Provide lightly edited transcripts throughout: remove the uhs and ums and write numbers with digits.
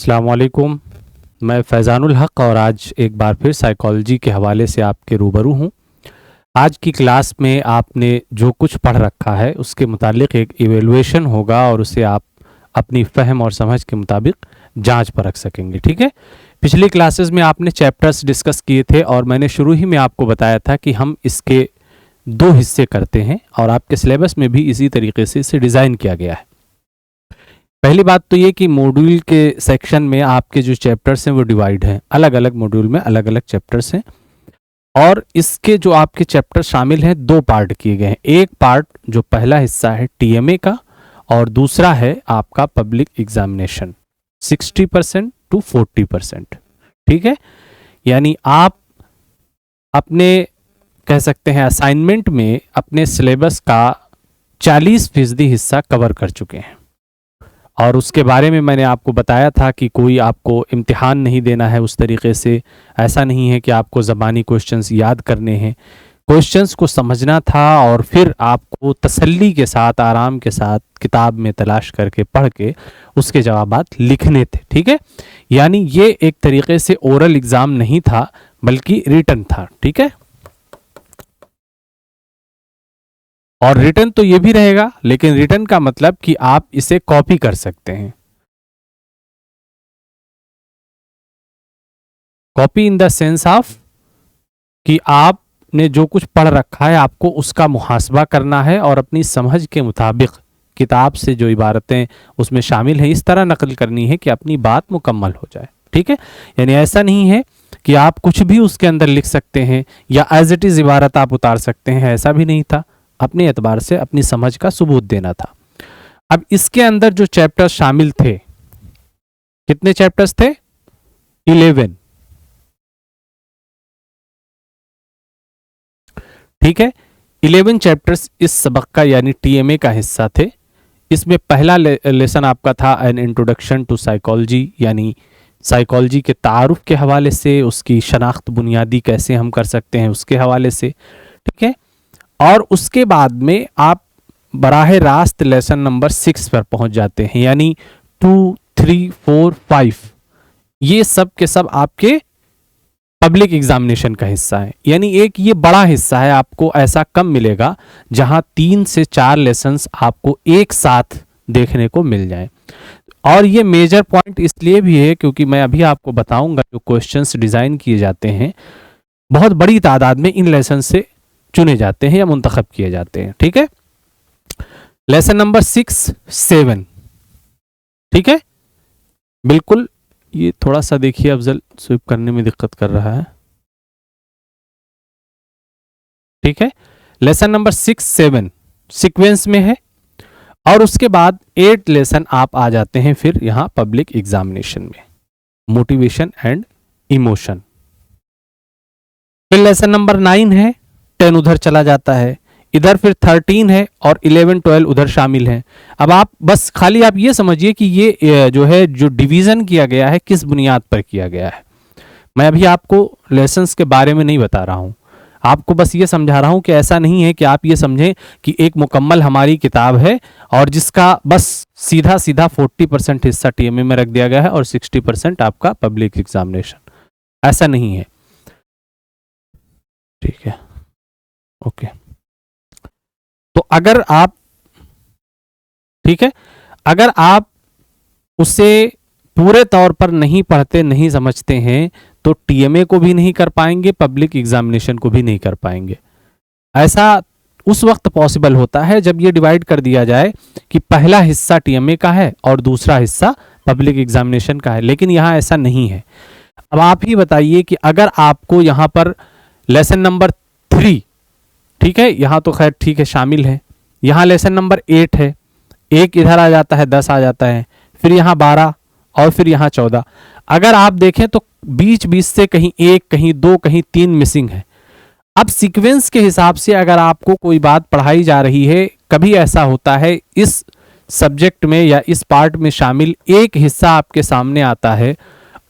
अस्सलाम वालेकुम। मैं फैज़ानुल हक और आज एक बार फिर साइकोलॉजी के हवाले से आपके रूबरू हूँ। आज की क्लास में आपने जो कुछ पढ़ रखा है उसके मुतालिक एक इवेलुएशन होगा और उसे आप अपनी फ़हम और समझ के मुताबिक जांच परख सकेंगे। ठीक है, पिछली क्लासेस में आपने चैप्टर्स डिस्कस किए थे और मैंने शुरू ही में आपको बताया था कि हम इसके दो हिस्से करते हैं और आपके सिलेबस में भी इसी तरीके से इसे डिज़ाइन किया गया है। पहली बात तो ये कि मॉड्यूल के सेक्शन में आपके जो चैप्टर्स हैं वो डिवाइड हैं, अलग अलग मॉड्यूल में अलग अलग चैप्टर्स हैं और इसके जो आपके चैप्टर शामिल हैं दो पार्ट किए गए हैं। एक पार्ट जो पहला हिस्सा है टीएमए का और दूसरा है आपका पब्लिक एग्जामिनेशन 60% to 40%। ठीक है, यानी आप अपने कह सकते हैं असाइनमेंट में अपने सिलेबस का 40% हिस्सा कवर कर चुके हैं और उसके बारे में मैंने आपको बताया था कि कोई आपको इम्तिहान नहीं देना है उस तरीके से। ऐसा नहीं है कि आपको ज़बानी क्वेश्चंस याद करने हैं, क्वेश्चंस को समझना था और फिर आपको तसल्ली के साथ आराम के साथ किताब में तलाश करके पढ़ के उसके जवाबात लिखने थे। ठीक है, यानी ये एक तरीके से ओरल एग्ज़ाम नहीं था बल्कि रिटन था। ठीक है, और रिटर्न तो ये भी रहेगा, लेकिन रिटर्न का मतलब कि आप इसे कॉपी कर सकते हैं। Copy in the sense of कि आपने जो कुछ पढ़ रखा है आपको उसका मुहासबा करना है और अपनी समझ के मुताबिक किताब से जो इबारतें उसमें शामिल हैं इस तरह नकल करनी है कि अपनी बात मुकम्मल हो जाए। ठीक है, यानी ऐसा नहीं है कि आप कुछ भी उसके अंदर लिख सकते हैं या एज इट इज़ इबारत आप उतार सकते हैं, ऐसा भी नहीं था। अपने एतबार से अपनी समझ का सबूत देना था। अब इसके अंदर जो चैप्टर शामिल थे, कितने चैप्टर्स थे? 11। ठीक है, 11 चैप्टर्स इस सबक का यानी टीएमए का हिस्सा थे। इसमें पहला लेसन आपका था एन इंट्रोडक्शन टू साइकोलॉजी, यानी साइकोलॉजी के तारुफ के हवाले से, उसकी शनाख्त बुनियादी कैसे हम कर सकते हैं उसके हवाले से। ठीक है, और उसके बाद में आप बराह रास्त लेसन नंबर 6 पर पहुंच जाते हैं, यानी 2, 3, 4, 5 ये सब के सब आपके पब्लिक एग्जामिनेशन का हिस्सा है। यानी एक ये बड़ा हिस्सा है, आपको ऐसा कम मिलेगा जहां 3 से 4 लेसन्स आपको एक साथ देखने को मिल जाए। और ये मेजर पॉइंट इसलिए भी है क्योंकि मैं अभी आपको बताऊंगा जो क्वेश्चंस डिजाइन किए जाते हैं बहुत बड़ी तादाद में इन लेसन से चुने जाते हैं या मुंतखब किए जाते हैं। ठीक है, लेसन नंबर 6, 7। ठीक है, बिल्कुल, ये थोड़ा सा देखिए अफजल, स्विप करने में दिक्कत कर रहा है। ठीक है, लेसन नंबर 6, 7 सीक्वेंस में है और उसके बाद 8 लेसन आप आ जाते हैं फिर यहां पब्लिक एग्जामिनेशन में, मोटिवेशन एंड इमोशन। फिर लेसन नंबर 9 है, 10 उधर चला जाता है, इधर फिर 13 है और 11, 12 उधर शामिल हैं। अब आप बस खाली आप ये समझिए कि ये जो है जो डिवीज़न किया गया है किस बुनियाद पर किया गया है। मैं अभी आपको लेसन्स के बारे में नहीं बता रहा हूँ, आपको बस ये समझा रहा हूँ कि ऐसा नहीं है कि आप ये समझें कि एक मुकम्मल हमारी किताब है और जिसका बस सीधा सीधा 40% हिस्सा टीएमए में रख दिया गया है और 60% आपका पब्लिक एग्जामिनेशन, ऐसा नहीं है। ठीक है, ओके, तो अगर आप, ठीक है, अगर आप उसे पूरे तौर पर नहीं पढ़ते नहीं समझते हैं तो टीएमए को भी नहीं कर पाएंगे, पब्लिक एग्जामिनेशन को भी नहीं कर पाएंगे। ऐसा उस वक्त पॉसिबल होता है जब ये डिवाइड कर दिया जाए कि पहला हिस्सा टीएमए का है और दूसरा हिस्सा पब्लिक एग्जामिनेशन का है, लेकिन यहाँ ऐसा नहीं है। अब आप ही बताइए कि अगर आपको यहाँ पर लेसन नंबर 3, ठीक है, यहाँ तो खैर ठीक है शामिल है, यहाँ लेसन नंबर 8 है, 1 इधर आ जाता है, 10 आ जाता है, फिर यहाँ 12 और फिर यहाँ 14। अगर आप देखें तो बीच बीच से कहीं 1, कहीं 2, कहीं 3 मिसिंग है। अब सीक्वेंस के हिसाब से अगर आपको कोई बात पढ़ाई जा रही है, कभी ऐसा होता है इस सब्जेक्ट में या इस पार्ट में शामिल एक हिस्सा आपके सामने आता है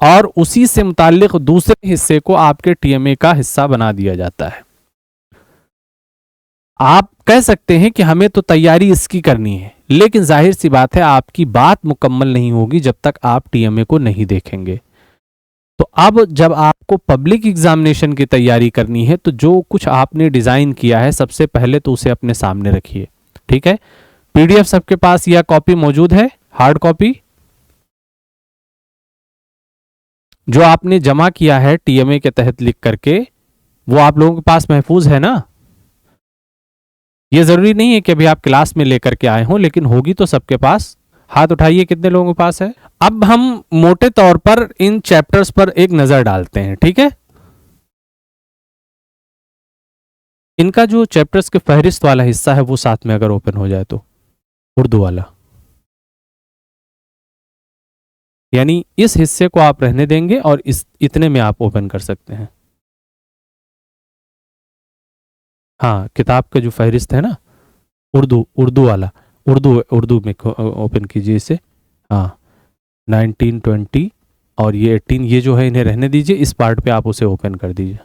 और उसी से मुताल्लिक दूसरे हिस्से को आपके टीएमए का हिस्सा बना दिया जाता है। आप कह सकते हैं कि हमें तो तैयारी इसकी करनी है, लेकिन जाहिर सी बात है आपकी बात मुकम्मल नहीं होगी जब तक आप टीएमए को नहीं देखेंगे। तो अब जब आपको पब्लिक एग्जामिनेशन की तैयारी करनी है तो जो कुछ आपने डिजाइन किया है सबसे पहले तो उसे अपने सामने रखिए। ठीक है, पीडीएफ सबके पास या कॉपी मौजूद है, हार्ड कॉपी जो आपने जमा किया है टीएमए के तहत लिख करके, वो आप लोगों के पास महफूज है ना? ये जरूरी नहीं है कि अभी आप क्लास में लेकर के आए हों, लेकिन होगी तो सबके पास। हाथ उठाइए कितने लोगों के पास है। अब हम मोटे तौर पर इन चैप्टर्स पर एक नजर डालते हैं। ठीक है, इनका जो चैप्टर्स के फहरिस्त वाला हिस्सा है वो साथ में अगर ओपन हो जाए तो, उर्दू वाला, यानी इस हिस्से को आप रहने देंगे और इस इतने में आप ओपन कर सकते हैं। हाँ, किताब का जो फहरिस्त है ना, उर्दू उर्दू वाला, उर्दू उर्दू में ओपन कीजिए इसे। हाँ, 1920 और ये 18, ये जो है इन्हें रहने दीजिए, इस पार्ट पे आप उसे ओपन कर दीजिए।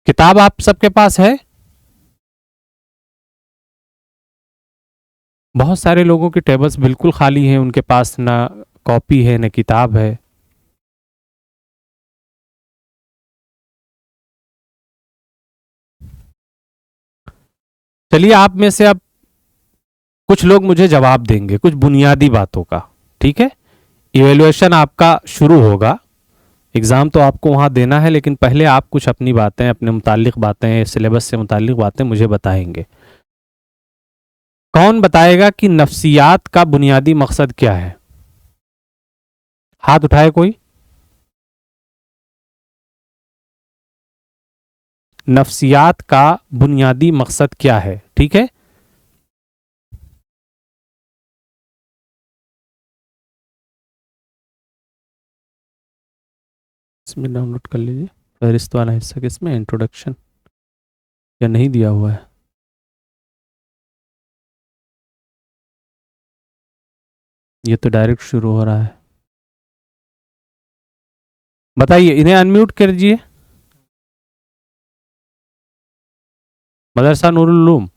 किताब आप सबके पास है? बहुत सारे लोगों की टेबल्स बिल्कुल खाली हैं, उनके पास ना कॉपी है ना किताब है। चलिए, आप में से अब कुछ लोग मुझे जवाब देंगे कुछ बुनियादी बातों का। ठीक है, इवेल्युएशन आपका शुरू होगा, एग्जाम तो आपको वहां देना है, लेकिन पहले आप कुछ अपनी बातें, अपने मुतालिक बातें, सिलेबस से मुतालिक बातें मुझे बताएंगे। कौन बताएगा कि नफ्सियात का बुनियादी मकसद क्या है? हाथ उठाए कोई। नफ्सियात का बुनियादी मकसद क्या है? ठीक है, इसमें डाउनलोड कर लीजिए फहरिस्त वाला हिस्सा, किसमें इंट्रोडक्शन या नहीं दिया हुआ है? ये तो डायरेक्ट शुरू हो रहा है। बताइए, इन्हें अनम्यूट कर दीजिए। मदरसा नूरुल उलूम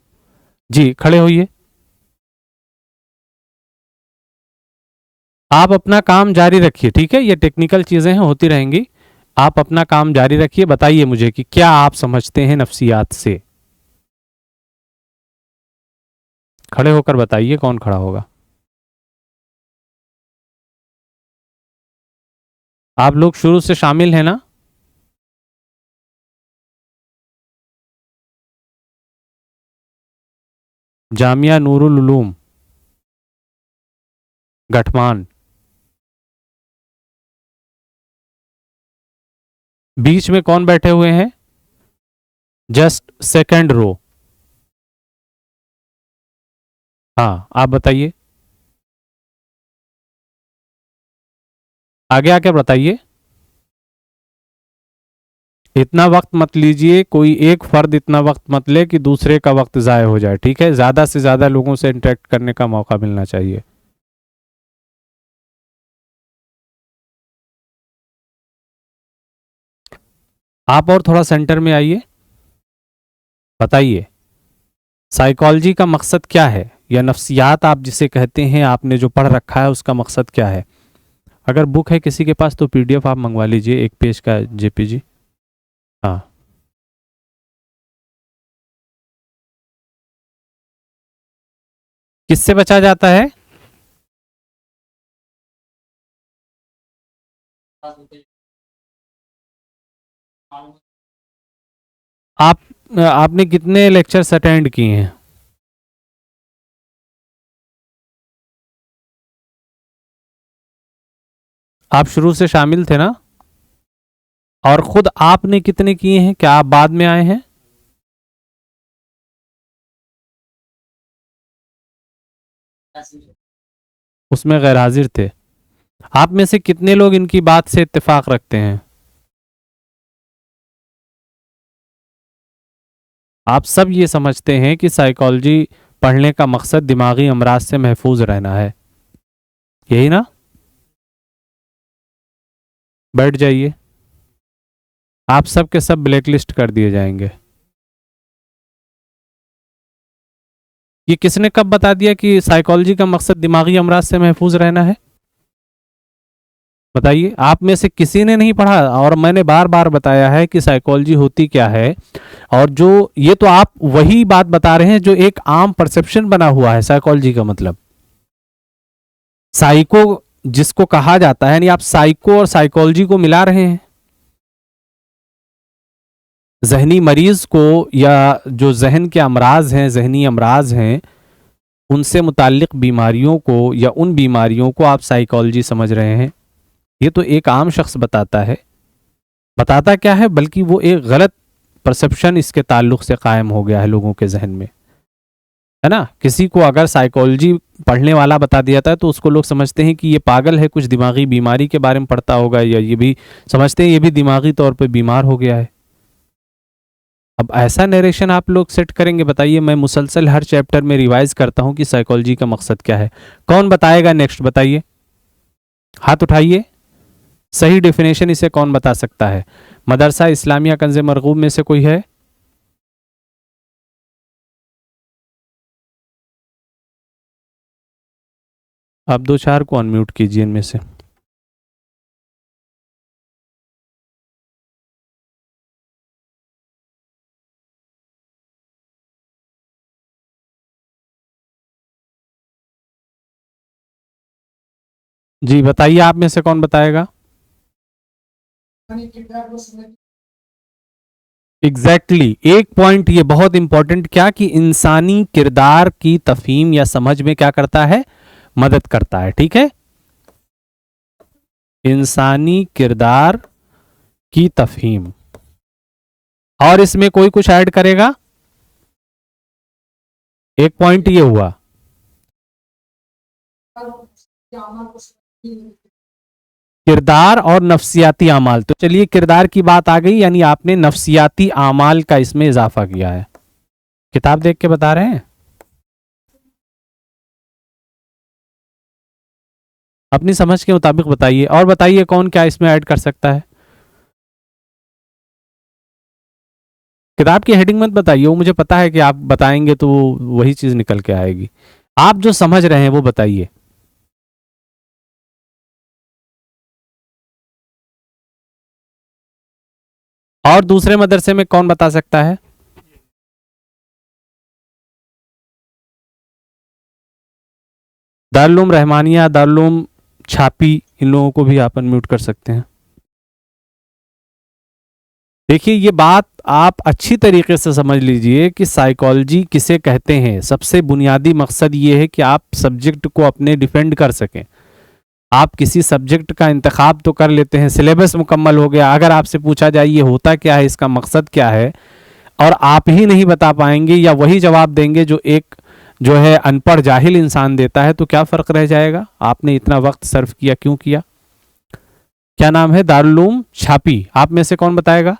जी, खड़े होइए। आप अपना काम जारी रखिए। ठीक है, ये टेक्निकल चीजें हैं, होती रहेंगी। आप अपना काम जारी रखिए। बताइए मुझे कि क्या आप समझते हैं नफ्सियात से। खड़े होकर बताइए, कौन खड़ा होगा? आप लोग शुरू से शामिल हैं ना? जामिया नूरुल उलूम गठमान, बीच में कौन बैठे हुए हैं? Just second row. हाँ, आप बताइए, आगे आके बताइए। इतना वक्त मत लीजिए, कोई एक फर्द इतना वक्त मत ले कि दूसरे का वक्त ज़ाय हो जाए। ठीक है, ज़्यादा से ज़्यादा लोगों से इंटरेक्ट करने का मौका मिलना चाहिए। आप और थोड़ा सेंटर में आइए। बताइए, साइकोलॉजी का मकसद क्या है, या नफ्सियात आप जिसे कहते हैं, आपने जो पढ़ रखा है उसका मकसद क्या है? अगर बुक है किसी के पास तो पीडीएफ आप मंगवा लीजिए, एक पेज का जेपीजी। हाँ, किससे बचा जाता है? आप आपने कितने लेक्चर्स अटेंड किए हैं? आप शुरू से शामिल थे ना? और खुद आपने कितने किए हैं? क्या आप बाद में आए हैं? उसमें गैर हाजिर थे। आप में से कितने लोग इनकी बात से इत्तेफाक रखते हैं? आप सब ये समझते हैं कि साइकोलॉजी पढ़ने का मकसद दिमागी अमराज से महफूज रहना है, यही ना? बैठ जाइए, आप सब के सब ब्लैक लिस्ट कर दिए जाएंगे। ये किसने कब बता दिया कि साइकोलॉजी का मकसद दिमागी अमराज से महफूज रहना है? बताइए, आप में से किसी ने नहीं पढ़ा? और मैंने बार बार बताया है कि साइकोलॉजी होती क्या है। और जो ये तो आप वही बात बता रहे हैं जो एक आम परसेप्शन बना हुआ है साइकोलॉजी का मतलब। साइको जिसको कहा जाता है, यानी आप साइको और साइकोलॉजी को मिला रहे हैं। जहनी मरीज को या जो जहन के अमराज हैं, जहनी अमराज हैं, उनसे मुताल्लिक बीमारियों को या उन बीमारियों को आप साइकोलॉजी समझ रहे हैं। ये तो एक आम शख्स बताता है। बताता क्या है, बल्कि वो एक गलत परसेप्शन इसके ताल्लुक से कायम हो गया है लोगों के जहन में, है ना। किसी को अगर साइकोलॉजी पढ़ने वाला बता दिया था तो उसको लोग समझते हैं कि ये पागल है, कुछ दिमागी बीमारी के बारे में पढ़ता होगा, या ये भी समझते हैं ये भी दिमागी तौर पे बीमार हो गया है। अब ऐसा नरेशन आप लोग सेट करेंगे? बताइए, मैं मुसलसल हर चैप्टर में रिवाइज करता हूं कि साइकोलॉजी का मकसद क्या है। कौन बताएगा नेक्स्ट? बताइए, हाथ उठाइए। सही डेफिनेशन इसे कौन बता सकता है? मदरसा इस्लामिया कंज़े मरगूब में से कोई है? आप दो चार को अनम्यूट कीजिए इनमें से। जी बताइए, आप में से कौन बताएगा? एग्जैक्टली एक पॉइंट ये बहुत इंपॉर्टेंट, क्या कि इंसानी किरदार की तफहीम या समझ में क्या करता है? मदद करता है। ठीक है, इंसानी किरदार की तफहीम। और इसमें कोई कुछ ऐड करेगा? एक पॉइंट ये हुआ, किरदार और नफ्सियाती आमाल। तो चलिए, किरदार की बात आ गई, यानी आपने नफ्सियाती आमाल का इसमें इजाफा किया है। किताब देख के बता रहे हैं? अपनी समझ के मुताबिक बताइए। और बताइए कौन क्या इसमें ऐड कर सकता है? किताब की हेडिंग मत बताइए, वो मुझे पता है कि आप बताएंगे तो वही चीज निकल के आएगी। आप जो समझ रहे हैं वो बताइए। और दूसरे मदरसे में कौन बता सकता है? दारुल रहमानिया, दारुल छापी, इन लोगों को भी आप अनम्यूट कर सकते हैं। देखिए, ये बात आप अच्छी तरीके से समझ लीजिए कि साइकोलॉजी किसे कहते हैं। सबसे बुनियादी मकसद ये है कि आप सब्जेक्ट को अपने डिफेंड कर सकें। आप किसी सब्जेक्ट का इंतखाब तो कर लेते हैं, सिलेबस मुकम्मल हो गया, अगर आपसे पूछा जाए ये होता क्या है, इसका मकसद क्या है, और आप ही नहीं बता पाएंगे या वही जवाब देंगे जो एक जो है अनपढ़ जाहिल इंसान देता है, तो क्या फ़र्क रह जाएगा? आपने इतना वक्त सर्व किया, क्यों किया? क्या नाम है? दारुल छापी। आप में से कौन बताएगा?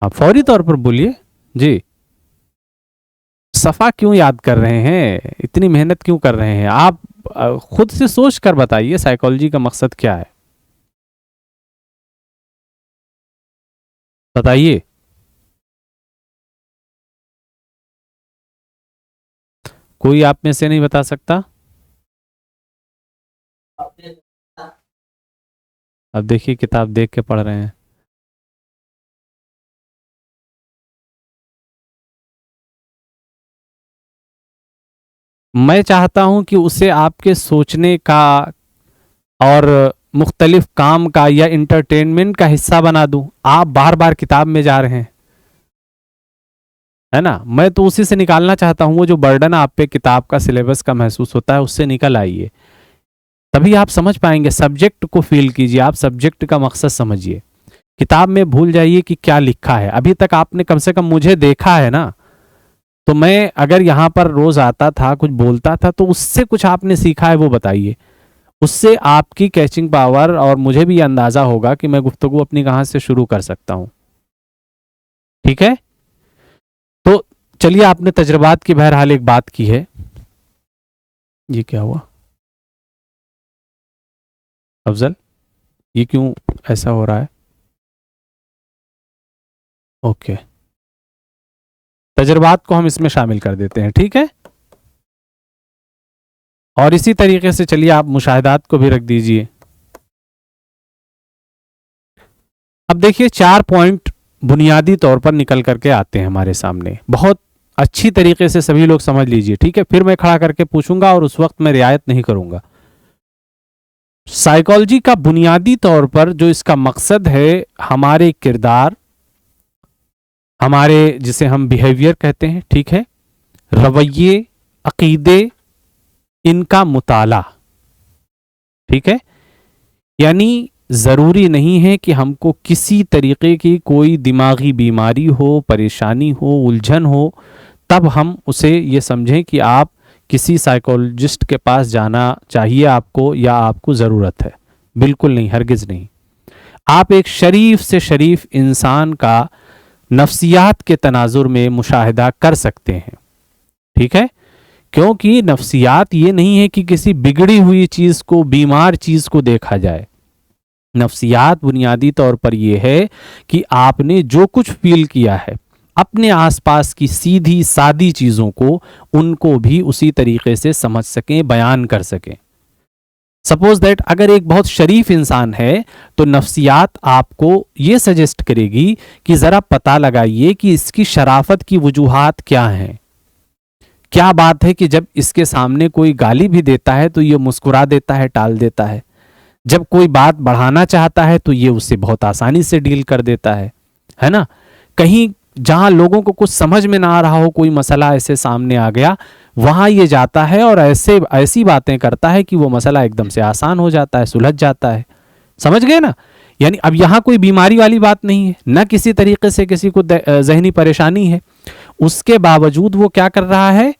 आप फौरी तौर पर बोलिए जी। सफा क्यों याद कर रहे हैं? इतनी मेहनत क्यों कर रहे हैं आप? खुद से सोच कर बताइए साइकोलॉजी का मकसद क्या है, बताइए। कोई आप में से नहीं बता सकता? अब देखिए, किताब देख के पढ़ रहे हैं। मैं चाहता हूं कि उसे आपके सोचने का और मुख्तलिफ काम का या इंटरटेनमेंट का हिस्सा बना दूं। आप बार बार किताब में जा रहे हैं, है ना। मैं तो उसी से निकालना चाहता हूं, वो जो बर्डन आप पे किताब का, सिलेबस का महसूस होता है, उससे निकल आइए। तभी आप समझ पाएंगे। सब्जेक्ट को फील कीजिए, आप सब्जेक्ट का मकसद समझिए। किताब में भूल जाइए कि क्या लिखा है। अभी तक आपने कम से कम मुझे देखा है ना, तो मैं अगर यहाँ पर रोज आता था, कुछ बोलता था, तो उससे कुछ आपने सीखा है वो बताइए। उससे आपकी कैचिंग पावर और मुझे भी अंदाजा होगा कि मैं गुफ्तगू अपनी कहाँ से शुरू कर सकता हूँ। ठीक है, तो चलिए, आपने तजर्बात की बहरहाल एक बात की है। ये क्या हुआ अफजल? ये क्यों ऐसा हो रहा है? ओके, तजर्बात को हम इसमें शामिल कर देते हैं, ठीक है। और इसी तरीके से चलिए आप मुशाहिदात को भी रख दीजिए। अब देखिए 4 पॉइंट बुनियादी तौर पर निकल करके आते हैं हमारे सामने, बहुत अच्छी तरीके से सभी लोग समझ लीजिए, ठीक है। फिर मैं खड़ा करके पूछूंगा और उस वक्त मैं रियायत नहीं करूंगा। साइकोलॉजी का बुनियादी तौर पर जो इसका मकसद है, हमारे किरदार, हमारे जिसे हम बिहेवियर कहते हैं, ठीक है, रवैये, अकीदे, इनका मुताला, ठीक है। यानी जरूरी नहीं है कि हमको किसी तरीके की कोई दिमागी बीमारी हो, परेशानी हो, उलझन हो, तब हम उसे ये समझें कि आप किसी साइकोलॉजिस्ट के पास जाना चाहिए आपको, या आपको ज़रूरत है। बिल्कुल नहीं, हरगिज़ नहीं। आप एक शरीफ से शरीफ इंसान का नफ्सियात के तनाजुर में मुशाहिदा कर सकते हैं, ठीक है। क्योंकि नफ्सियात ये नहीं है कि किसी बिगड़ी हुई चीज़ को, बीमार चीज़ को देखा जाए। नफ्सियात बुनियादी तौर पर यह है कि आपने जो कुछ फील किया है अपने आसपास की सीधी सादी चीज़ों को, उनको भी उसी तरीके से समझ सकें, बयान कर सकें। सपोज दैट अगर एक बहुत शरीफ इंसान है तो नफ्सियात आपको ये सजेस्ट करेगी कि ज़रा पता लगाइए कि इसकी शराफत की वजूहात क्या हैं। क्या बात है कि जब इसके सामने कोई गाली भी देता है तो ये मुस्कुरा देता है, टाल देता है। जब कोई बात बढ़ाना चाहता है तो ये उससे बहुत आसानी से डील कर देता है ना। कहीं जहां लोगों को कुछ समझ में ना आ रहा हो, कोई मसला ऐसे सामने आ गया, वहां ये जाता है और ऐसी बातें करता है कि वो मसला एकदम से आसान हो जाता है, सुलझ जाता है। समझ गए ना। यानी अब यहां कोई बीमारी वाली बात नहीं है, ना किसी तरीके से किसी को जहनी परेशानी है, उसके बावजूद वो क्या कर रहा है,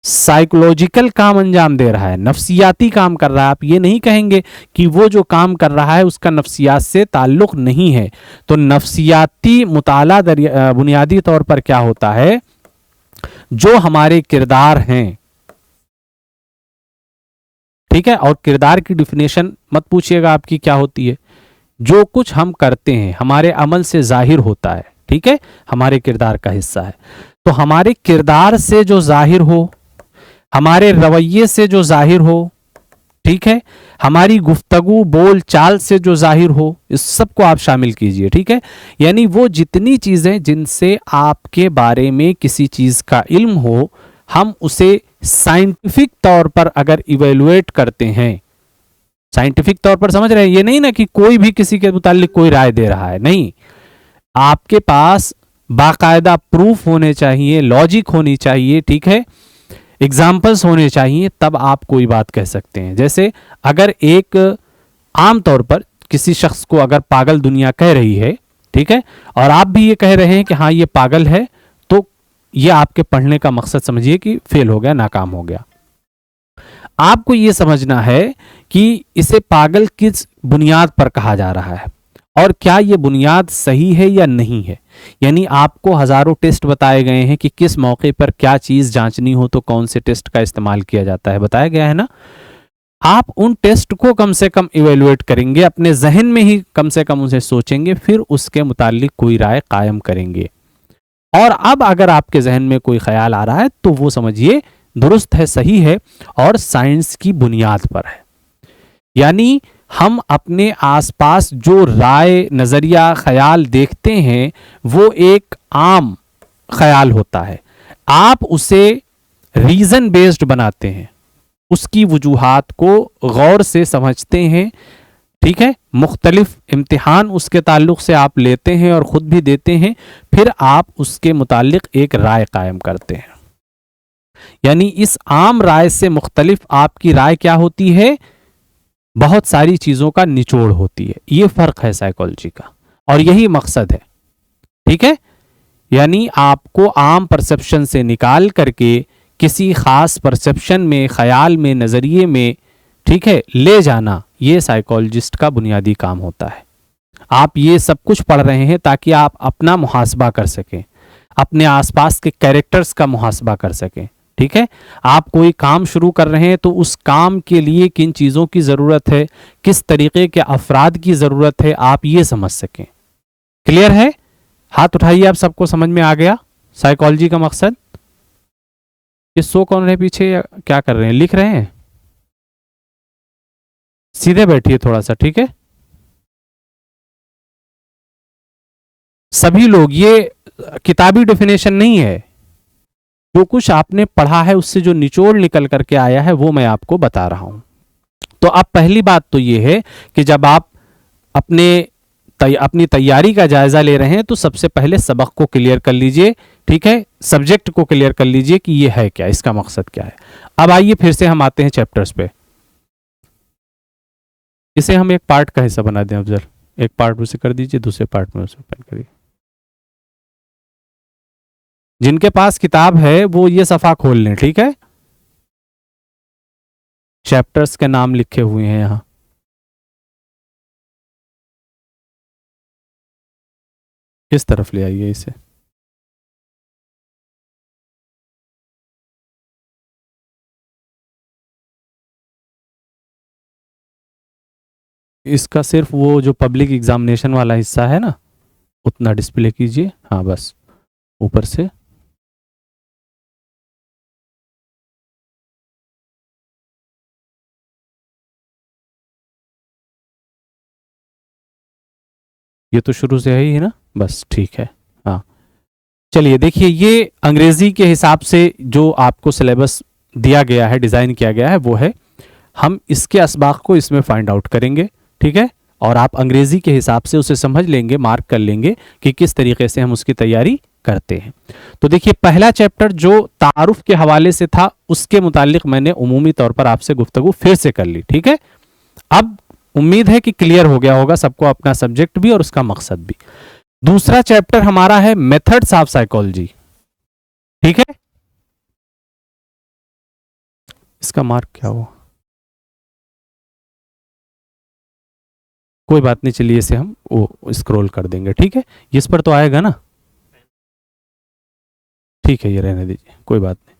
साइकोलॉजिकल काम अंजाम दे रहा है, नफ्सियाती काम कर रहा है। आप ये नहीं कहेंगे कि वो जो काम कर रहा है उसका नफ्सियात से ताल्लुक नहीं है। तो नफ्सियाती मुताला बुनियादी तौर पर क्या होता है, जो हमारे किरदार हैं, ठीक है। और किरदार की डिफिनेशन मत पूछिएगा आपकी क्या होती है। जो कुछ हम करते हैं हमारे अमल से जाहिर होता है, ठीक है, हमारे किरदार का हिस्सा है। तो हमारे किरदार से जो जाहिर हो, हमारे रवैये से जो जाहिर हो, ठीक है, हमारी गुफ्तगू बोल चाल से जो जाहिर हो, इस सब को आप शामिल कीजिए, ठीक है। यानी वो जितनी चीजें जिनसे आपके बारे में किसी चीज का इल्म हो, हम उसे साइंटिफिक तौर पर अगर इवेलुएट करते हैं, साइंटिफिक तौर पर समझ रहे हैं, ये नहीं ना कि कोई भी किसी के मुतालिक कोई राय दे रहा है, नहीं। आपके पास बाकायदा प्रूफ होने चाहिए, लॉजिक होनी चाहिए, ठीक है, एग्जाम्पल्स होने चाहिए, तब आप कोई बात कह सकते हैं। जैसे अगर एक आम तौर पर किसी शख्स को अगर पागल दुनिया कह रही है, ठीक है, और आप भी ये कह रहे हैं कि हाँ ये पागल है, तो ये आपके पढ़ने का मकसद समझिए कि फेल हो गया, नाकाम हो गया। आपको ये समझना है कि इसे पागल किस बुनियाद पर कहा जा रहा है और क्या ये बुनियाद सही है या नहीं है। यानी आपको हजारों टेस्ट बताए गए हैं कि किस मौके पर क्या चीज जांचनी हो तो कौन से टेस्ट का इस्तेमाल किया जाता है, बताया गया है ना। आप उन टेस्ट को कम से कम इवेलुएट करेंगे, अपने जहन में ही कम से कम उसे सोचेंगे, फिर उसके मुतालिक कोई राय कायम करेंगे। और अब अगर आपके जहन में कोई ख्याल आ रहा है तो वो समझिए दुरुस्त है, सही है और साइंस की बुनियाद पर है। यानी हम अपने आसपास जो राय, नजरिया, ख्याल देखते हैं वो एक आम ख्याल होता है। आप उसे रीजन बेस्ड बनाते हैं, उसकी वजूहात को गौर से समझते हैं, ठीक है, मुख्तलिफ इम्तिहान उसके ताल्लुक से आप लेते हैं और खुद भी देते हैं, फिर आप उसके मुतालिक एक राय कायम करते हैं। यानी इस आम राय से मुख्तलिफ आपकी राय क्या होती है, बहुत सारी चीजों का निचोड़ होती है। ये फर्क है साइकोलॉजी का और यही मकसद है, ठीक है। यानी आपको आम परसेप्शन से निकाल करके किसी खास परसेप्शन में, ख्याल में, नजरिए में, ठीक है, ले जाना, ये साइकोलॉजिस्ट का बुनियादी काम होता है। आप ये सब कुछ पढ़ रहे हैं ताकि आप अपना मुहासबा कर सकें, अपने आसपास के कैरेक्टर्स का मुहासबा कर सकें, ठीक है। आप कोई काम शुरू कर रहे हैं तो उस काम के लिए किन चीज़ों की ज़रूरत है, किस तरीके के अफराद की ज़रूरत है, आप ये समझ सकें। क्लियर है। हाथ उठाइए, आप सबको समझ में आ गया साइकोलॉजी का मकसद? ये सो कौन रहे पीछे या क्या कर रहे हैं, लिख रहे हैं? सीधे बैठिए थोड़ा सा, ठीक है सभी लोग। ये किताबी डेफिनेशन नहीं है, जो कुछ आपने पढ़ा है उससे जो निचोड़ निकल करके आया है वो मैं आपको बता रहा हूं। तो अब पहली बात तो ये है कि जब आप अपनी तैयारी का जायजा ले रहे हैं तो सबसे पहले सबक को क्लियर कर लीजिए, ठीक है, सब्जेक्ट को क्लियर कर लीजिए कि ये है क्या, इसका मकसद क्या है। अब आइए फिर से हम आते हैं चैप्टर्स पे। इसे हम एक पार्ट का हिस्सा बना दें अफजल, एक पार्ट उसे कर दीजिए, दूसरे पार्ट में उसे ओपन करिए। जिनके पास किताब है वो ये सफा खोल लें, ठीक है, चैप्टर्स के नाम लिखे हुए हैं यहां। इस तरफ ले आइए इसे। इसका सिर्फ वो जो पब्लिक एग्जामिनेशन वाला हिस्सा है ना उतना डिस्प्ले कीजिए, हाँ बस ऊपर से। ये तो शुरू से है ही ना, बस ठीक है। हाँ चलिए देखिए, ये अंग्रेजी के हिसाब से जो आपको सिलेबस दिया गया है, डिजाइन किया गया है वो है। हम इसके असबाक को इसमें फाइंड आउट करेंगे, ठीक है, और आप अंग्रेजी के हिसाब से उसे समझ लेंगे, मार्क कर लेंगे कि किस तरीके से हम उसकी तैयारी करते हैं। तो देखिए पहला चैप्टर जो तारुफ के हवाले से था उसके मुतालिक मैंने उमूमी तौर पर आपसे गुफ्तगू फिर से कर ली, ठीक है। अब उम्मीद है कि क्लियर हो गया होगा सबको अपना सब्जेक्ट भी और उसका मकसद भी। दूसरा चैप्टर हमारा है मेथड्स ऑफ साइकोलॉजी, ठीक है। इसका मार्क क्या हुआ, कोई बात नहीं, चलिए इसे हम वो स्क्रॉल कर देंगे, ठीक है, इस पर तो आएगा ना, ठीक है, ये रहने दीजिए, कोई बात नहीं।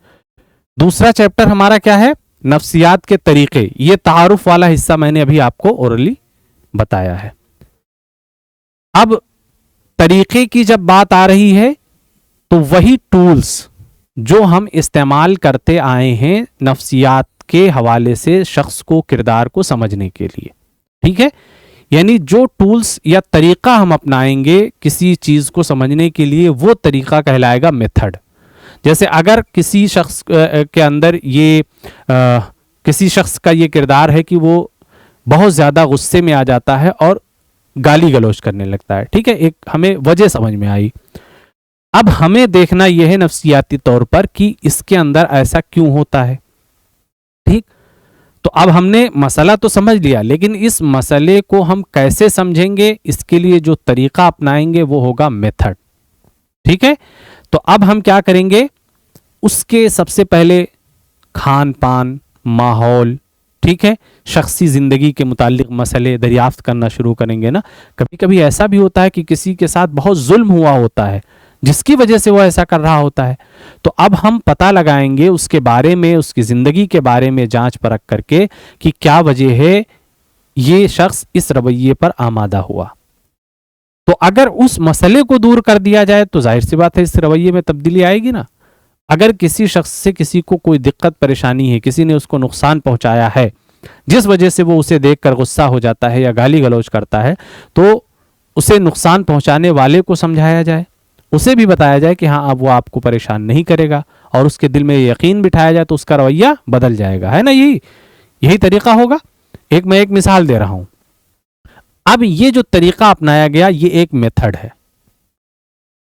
दूसरा चैप्टर हमारा क्या है, नफ्सियात के तरीके। ये तारुफ वाला हिस्सा मैंने अभी आपको ओरली बताया है। अब तरीके की जब बात आ रही है तो वही टूल्स जो हम इस्तेमाल करते आए हैं नफ्सियात के हवाले से शख्स को, किरदार को समझने के लिए, ठीक है, यानी जो टूल्स या तरीका हम अपनाएंगे किसी चीज को समझने के लिए वो तरीका कहलाएगा मेथड। जैसे अगर किसी शख्स के अंदर ये किसी शख्स का ये किरदार है कि वो बहुत ज्यादा गुस्से में आ जाता है और गाली गलौज करने लगता है, ठीक है, एक हमें वजह समझ में आई। अब हमें देखना यह है नफ्सियाती तौर पर कि इसके अंदर ऐसा क्यों होता है, ठीक। तो अब हमने मसला तो समझ लिया, लेकिन इस मसले को हम कैसे समझेंगे, इसके लिए जो तरीका अपनाएंगे वो होगा मेथड, ठीक है। तो अब हम क्या करेंगे, उसके सबसे पहले खान पान, माहौल, ठीक है, शख्सी जिंदगी के मुतालिक मसले दरियाफ्त करना शुरू करेंगे ना। कभी कभी ऐसा भी होता है कि किसी के साथ बहुत जुल्म हुआ होता है जिसकी वजह से वो ऐसा कर रहा होता है, तो अब हम पता लगाएंगे उसके बारे में, उसकी जिंदगी के बारे में जांच परख करके कि क्या वजह है ये शख्स इस रवैये पर आमादा हुआ। तो अगर उस मसले को दूर कर दिया जाए तो जाहिर सी बात है इस रवैये में तब्दीली आएगी ना। अगर किसी शख्स से किसी को कोई दिक्कत परेशानी है, किसी ने उसको नुकसान पहुंचाया है जिस वजह से वो उसे देखकर गुस्सा हो जाता है या गाली गलौज करता है, तो उसे नुकसान पहुंचाने वाले को समझाया जाए, उसे भी बताया जाए कि हाँ अब वो आपको परेशान नहीं करेगा, और उसके दिल में यकीन बिठाया जाए तो उसका रवैया बदल जाएगा, है ना। यही तरीका होगा। मैं एक मिसाल दे रहा हूं। अब ये जो तरीका अपनाया गया ये एक मेथड है।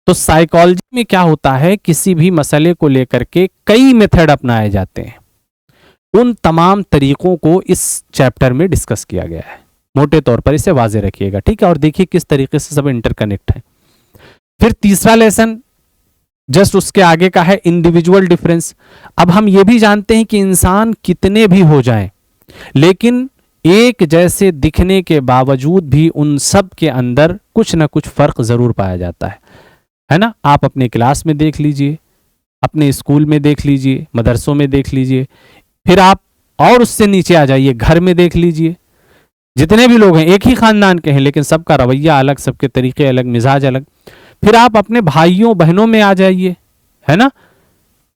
तो साइकोलॉजी में क्या होता है, किसी भी मसले को लेकर के कई मेथड अपनाए जाते हैं, उन तमाम तरीकों को इस चैप्टर में डिस्कस किया गया है। मोटे तौर पर इसे वाजे रखिएगा, ठीक है, और देखिए किस तरीके से सब इंटरकनेक्ट है। फिर तीसरा लेसन जस्ट उसके आगे का है इंडिविजुअल डिफरेंस। अब हम ये भी जानते हैं कि इंसान कितने भी हो जाएं, लेकिन एक जैसे दिखने के बावजूद भी उन सब के अंदर कुछ ना कुछ फर्क जरूर पाया जाता है ना। आप अपने क्लास में देख लीजिए, अपने स्कूल में देख लीजिए, मदरसों में देख लीजिए, फिर आप और उससे नीचे आ जाइए, घर में देख लीजिए। जितने भी लोग हैं एक ही खानदान के हैं लेकिन सबका रवैया अलग, सबके तरीके अलग, मिजाज अलग। फिर आप अपने भाइयों बहनों में आ जाइए, है ना,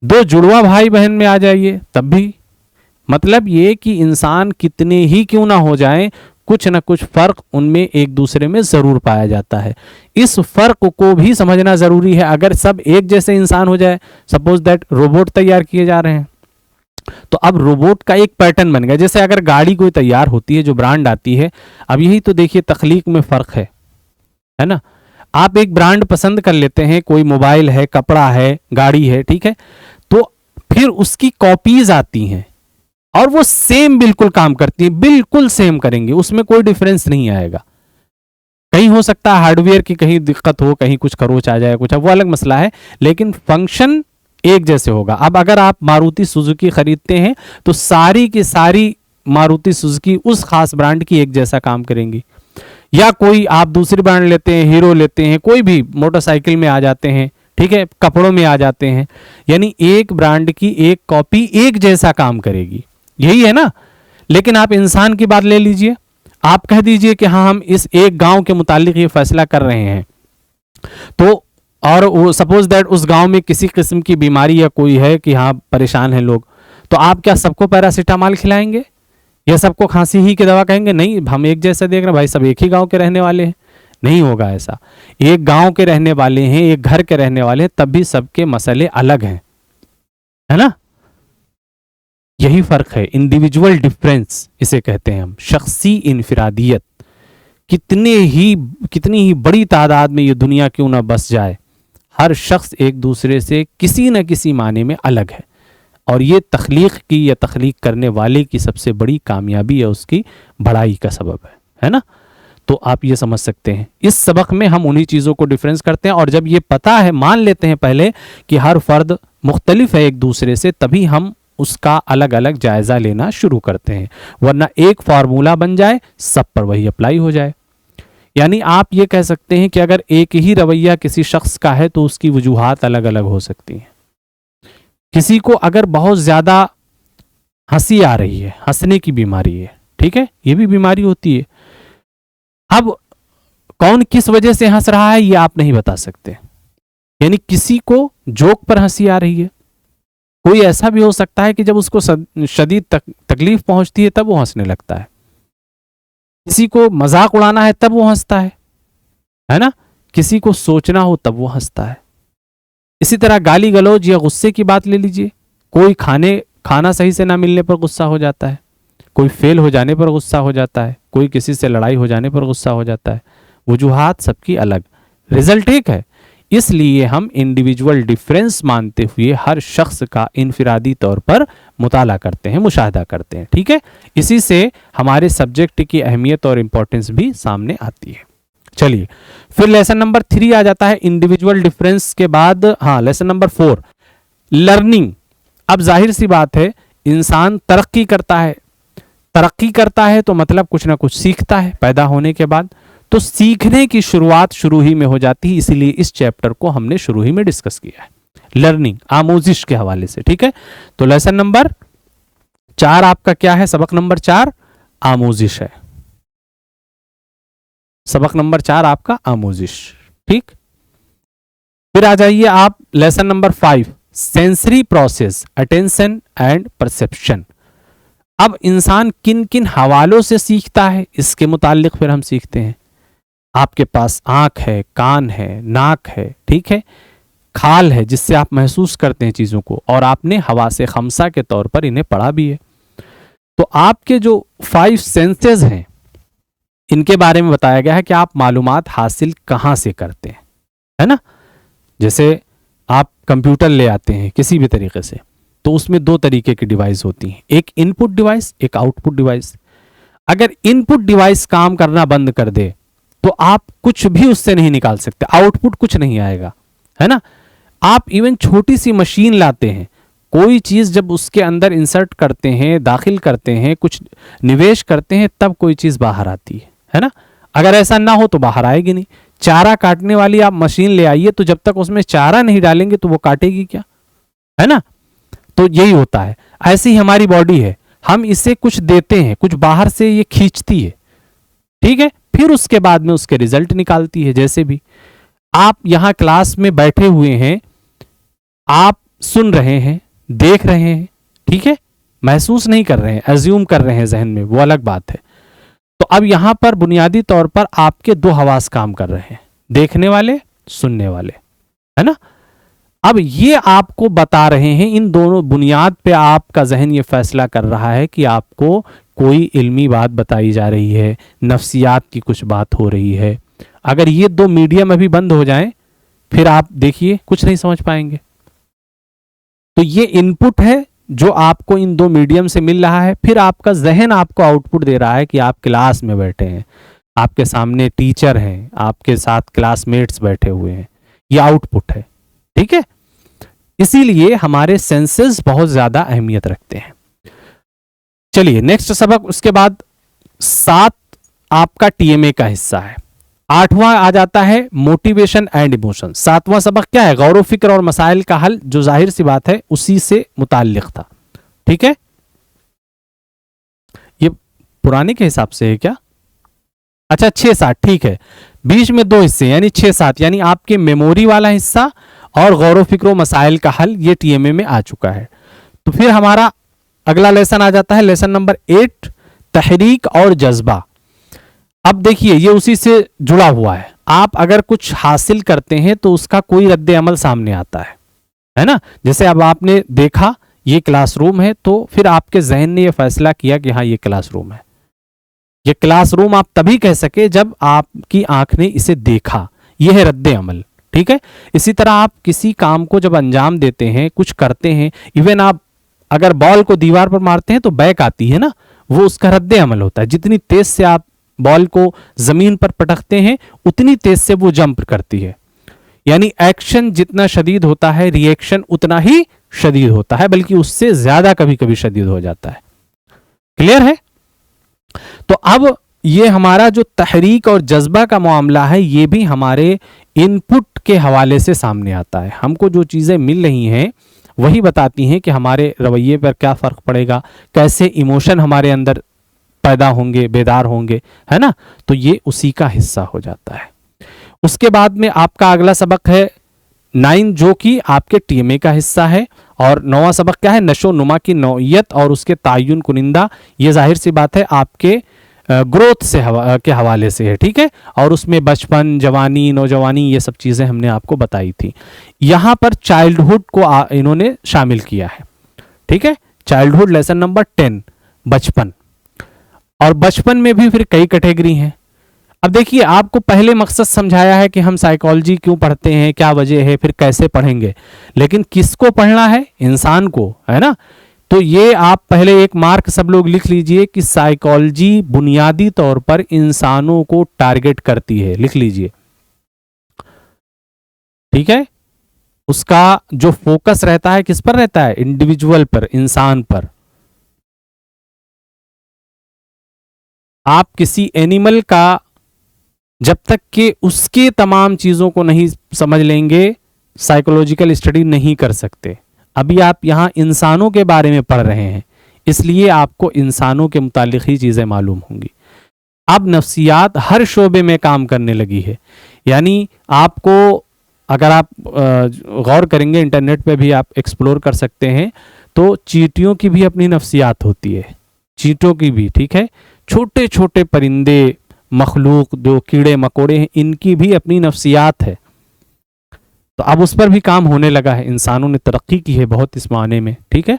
दो जुड़वा भाई बहन में आ जाइए, तब भी। मतलब ये कि इंसान कितने ही क्यों ना हो जाएं, कुछ ना कुछ फर्क उनमें एक दूसरे में जरूर पाया जाता है। इस फर्क को भी समझना जरूरी है। अगर सब एक जैसे इंसान हो जाए, सपोज दैट रोबोट तैयार किए जा रहे हैं, तो अब रोबोट का एक पैटर्न बन गया। जैसे अगर गाड़ी कोई तैयार होती है, जो ब्रांड आती है, अब यही तो देखिए तख्लीक में फर्क है ना। आप एक ब्रांड पसंद कर लेते हैं, कोई मोबाइल है, कपड़ा है, गाड़ी है, ठीक है, तो फिर उसकी कॉपीज आती हैं और वो सेम बिल्कुल काम करती है, बिल्कुल सेम करेंगे, उसमें कोई डिफरेंस नहीं आएगा। कहीं हो सकता है हार्डवेयर की कहीं दिक्कत हो, कहीं कुछ खरोच आ जाए, कुछ, वो अलग मसला है, लेकिन फंक्शन एक जैसे होगा। अब अगर आप मारुति सुजुकी खरीदते हैं तो सारी की सारी मारुति सुजुकी उस खास ब्रांड की एक जैसा काम करेंगी। या कोई आप दूसरी ब्रांड लेते हैं, हीरो लेते हैं, कोई भी मोटरसाइकिल में आ जाते हैं, ठीक है, कपड़ों में आ जाते हैं, यानी एक ब्रांड की एक कॉपी एक जैसा काम करेगी, यही है ना। लेकिन आप इंसान की बात ले लीजिए, आप कह दीजिए कि हाँ हम इस एक गांव के मुतालिक ये फैसला कर रहे हैं, तो और सपोज दैट उस गांव में किसी किस्म की बीमारी या कोई है कि हाँ परेशान है लोग, तो आप क्या सबको पैरासीटामॉल खिलाएंगे या सबको खांसी ही की दवा कहेंगे? नहीं, हम एक जैसा देख रहे हैं भाई, सब एक ही गांव के रहने वाले हैं। नहीं होगा ऐसा। एक गांव के रहने वाले हैं, एक घर के रहने वाले हैं, तब भी सबके मसले अलग हैं, है ना। यही फर्क है, इंडिविजुअल डिफरेंस इसे कहते हैं हम, शख्सी इनफिरादियत। कितनी ही बड़ी तादाद में ये दुनिया क्यों ना बस जाए, हर शख्स एक दूसरे से किसी न किसी माने में अलग है, और ये तख्लीक की या तख्लीक करने वाले की सबसे बड़ी कामयाबी या उसकी बड़ाई का सबब है ना। तो आप ये समझ सकते हैं, इस सबक में हम उन्हीं चीज़ों को डिफरेंस करते हैं, और जब ये पता है, मान लेते हैं पहले कि हर फर्द मुख्तलिफ है एक दूसरे से, तभी हम उसका अलग अलग जायज़ा लेना शुरू करते हैं, वरना एक फार्मूला बन जाए, सब पर वही अप्लाई हो जाए। यानी आप ये कह सकते हैं कि अगर एक ही रवैया किसी शख्स का है तो उसकी वजूहात अलग अलग हो सकती हैं। किसी को अगर बहुत ज़्यादा हंसी आ रही है, हंसने की बीमारी है, ठीक है, ये भी बीमारी होती है। अब कौन किस वजह से हंस रहा है ये आप नहीं बता सकते। यानी किसी को जोक पर हंसी आ रही है, कोई ऐसा भी हो सकता है कि जब उसको शदीद तकलीफ पहुंचती है तब वो हंसने लगता है। किसी को मजाक उड़ाना है तब वो हंसता है ना। किसी को सोचना हो तब वो हंसता है। इसी तरह गाली गलौज या गुस्से की बात ले लीजिए, कोई खाना सही से ना मिलने पर गुस्सा हो जाता है, कोई फेल हो जाने पर गुस्सा हो जाता है, कोई किसी से लड़ाई हो जाने पर गुस्सा हो जाता है। वजूहात सबकी अलग, रिजल्ट एक है। इसलिए हम इंडिविजुअल डिफरेंस मानते हुए हर शख्स का इनफिरादी तौर पर मुताला करते हैं, मुशाहदा करते हैं, ठीक है। इसी से हमारे सब्जेक्ट की अहमियत और इंपॉर्टेंस भी सामने आती है। चलिए फिर लेसन नंबर 3 आ जाता है इंडिविजुअल डिफरेंस के बाद। हाँ, लेसन नंबर 4 लर्निंग। अब जाहिर सी बात है, इंसान तरक्की करता है तो मतलब कुछ ना कुछ सीखता है पैदा होने के बाद, तो सीखने की शुरुआत शुरू ही में हो जाती है। इसीलिए इस चैप्टर को हमने शुरू ही में डिस्कस किया है, लर्निंग, आमोजिश के हवाले से, ठीक है। तो लेसन नंबर 4 आपका क्या है? सबक नंबर 4 आमोजिश है। सबक नंबर 4 आपका आमोजिश, ठीक। फिर आ जाइए आप lesson number 5 sensory process, attention and perception. अब इंसान किन किन हवालों से सीखता है, इसके मुतालिक फिर हम सीखते हैं। आपके पास आंख है, कान है, नाक है, ठीक है, खाल है जिससे आप महसूस करते हैं चीजों को, और आपने हवा से खमसा के तौर पर इन्हें पढ़ा भी है। तो आपके जो 5 सेंसेस हैं, इनके बारे में बताया गया है कि आप मालूमात हासिल कहां से करते हैं, है ना। जैसे आप कंप्यूटर ले आते हैं किसी भी तरीके से, तो उसमें 2 तरीके की डिवाइस होती हैं, एक इनपुट डिवाइस, एक आउटपुट डिवाइस। अगर इनपुट डिवाइस काम करना बंद कर दे तो आप कुछ भी उससे नहीं निकाल सकते, आउटपुट कुछ नहीं आएगा, है ना। आप इवन छोटी सी मशीन लाते हैं, कोई चीज जब उसके अंदर इंसर्ट करते हैं, दाखिल करते हैं, कुछ निवेश करते हैं, तब कोई चीज बाहर आती है ना। अगर ऐसा ना हो तो बाहर आएगी नहीं। चारा काटने वाली आप मशीन ले आइए, तो जब तक उसमें चारा नहीं डालेंगे तो वो काटेगी क्या, है ना। तो यही होता है। ऐसी ही हमारी बॉडी है, हम इसे कुछ देते हैं, कुछ बाहर से ये खींचती है, ठीक है, फिर उसके बाद में उसके रिजल्ट निकालती है। जैसे भी आप यहां क्लास में बैठे हुए हैं, आप सुन रहे हैं, देख रहे हैं, ठीक है, महसूस नहीं कर रहे हैं, अज्यूम कर रहे हैं जहन में, वो अलग बात है। तो अब यहां पर बुनियादी तौर पर आपके दो हवास काम कर रहे हैं, देखने वाले, सुनने वाले, है ना। अब ये आपको बता रहे हैं, इन दोनों बुनियाद पे आपका जहन ये फैसला कर रहा है कि आपको कोई इल्मी बात बताई जा रही है, नफ्सियात की कुछ बात हो रही है। अगर ये दो मीडियम अभी बंद हो जाएं, फिर आप देखिए कुछ नहीं समझ पाएंगे। तो ये इनपुट है जो आपको इन दो मीडियम से मिल रहा है, फिर आपका जहन आपको आउटपुट दे रहा है कि आप क्लास में बैठे हैं, आपके सामने टीचर हैं, आपके साथ क्लासमेट्स बैठे हुए हैं, ये आउटपुट है, ठीक है। इसीलिए हमारे सेंसेस बहुत ज्यादा अहमियत रखते हैं। चलिए नेक्स्ट सबक, उसके बाद 7 आपका टीएमए का हिस्सा है। 8वां आ जाता है मोटिवेशन एंड इमोशन। 7वां सबक क्या है? गौर व फिक्र और मसाइल का हल, जो जाहिर सी बात है उसी से मुताल्लिक था, ठीक है। ये पुराने के हिसाब से है क्या? अच्छा 6-7, ठीक है। बीच में 2 हिस्से यानी 6-7, यानी आपके मेमोरी वाला हिस्सा और गौर व फिक्र मसाइल का हल, ये टीएमए में आ चुका है। तो फिर हमारा अगला लेसन आ जाता है, लेसन नंबर 8, तहरीक और जज्बा। अब देखिए ये उसी से जुड़ा हुआ है। आप अगर कुछ हासिल करते हैं तो उसका कोई रद्द अमल सामने आता है ना। जैसे अब आपने देखा ये क्लासरूम है, तो फिर आपके जहन ने ये फैसला किया कि हाँ ये क्लासरूम है। ये क्लासरूम आप तभी कह सके जब आपकी आंख ने इसे देखा, यह है रद्द अमल, ठीक है। इसी तरह आप किसी काम को जब अंजाम देते हैं, कुछ करते हैं, इवन आप अगर बॉल को दीवार पर मारते हैं तो बैक आती है ना, वो उसका रद्द अमल होता है। जितनी तेज से आप बॉल को जमीन पर पटकते हैं उतनी तेज से वो जंप करती है। यानी एक्शन जितना शदीद होता है, रिएक्शन उतना ही शदीद होता है, बल्कि उससे ज्यादा कभी कभी शदीद हो जाता है। क्लियर है? तो अब ये हमारा जो तहरीक और जज्बा का मामला है, ये भी हमारे इनपुट के हवाले से सामने आता है। हमको जो चीजें मिल रही हैं वही बताती हैं कि हमारे रवैये पर क्या फर्क पड़ेगा, कैसे इमोशन हमारे अंदर पैदा होंगे, बेदार होंगे, है ना। तो ये उसी का हिस्सा हो जाता है। उसके बाद में आपका अगला सबक है 9, जो कि आपके टीएमए का हिस्सा है। और 9वां सबक क्या है? नशो नुमा की नौइयत और उसके तायुन कुनिंदा। ये जाहिर सी बात है आपके ग्रोथ से के हवाले से है, ठीक है। और उसमें बचपन, जवानी, नौजवानी, ये सब चीजें हमने आपको बताई थी। यहां पर चाइल्डहुड को इन्होंने शामिल किया है, ठीक है। चाइल्डहुड लेसन नंबर 10, बचपन। और बचपन में भी फिर कई कैटेगरी हैं। अब देखिए आपको पहले मकसद समझाया है कि हम साइकोलॉजी क्यों पढ़ते हैं, क्या वजह है, फिर कैसे पढ़ेंगे, लेकिन किसको पढ़ना है? इंसान को, है ना। तो ये आप पहले एक मार्क सब लोग लिख लीजिए कि साइकोलॉजी बुनियादी तौर पर इंसानों को टारगेट करती है, लिख लीजिए, ठीक है। उसका जो फोकस रहता है किस पर रहता है? इंडिविजुअल पर, इंसान पर। आप किसी एनिमल का जब तक कि उसके तमाम चीजों को नहीं समझ लेंगे, साइकोलॉजिकल स्टडी नहीं कर सकते। अभी आप यहां इंसानों के बारे में पढ़ रहे हैं, इसलिए आपको इंसानों के मुतालिक ही चीजें मालूम होंगी। अब नफ्सियात हर शोबे में काम करने लगी है। यानी आपको अगर आप गौर करेंगे, इंटरनेट पे भी आप एक्सप्लोर कर सकते हैं, तो चींटियों की भी अपनी नफ्सियात होती है, चींटों की भी, ठीक है। छोटे छोटे परिंदे, मखलूक जो कीड़े मकोड़े हैं, इनकी भी अपनी नफ्सियात है। तो अब उस पर भी काम होने लगा है, इंसानों ने तरक्की की है बहुत इस मायने में, ठीक है।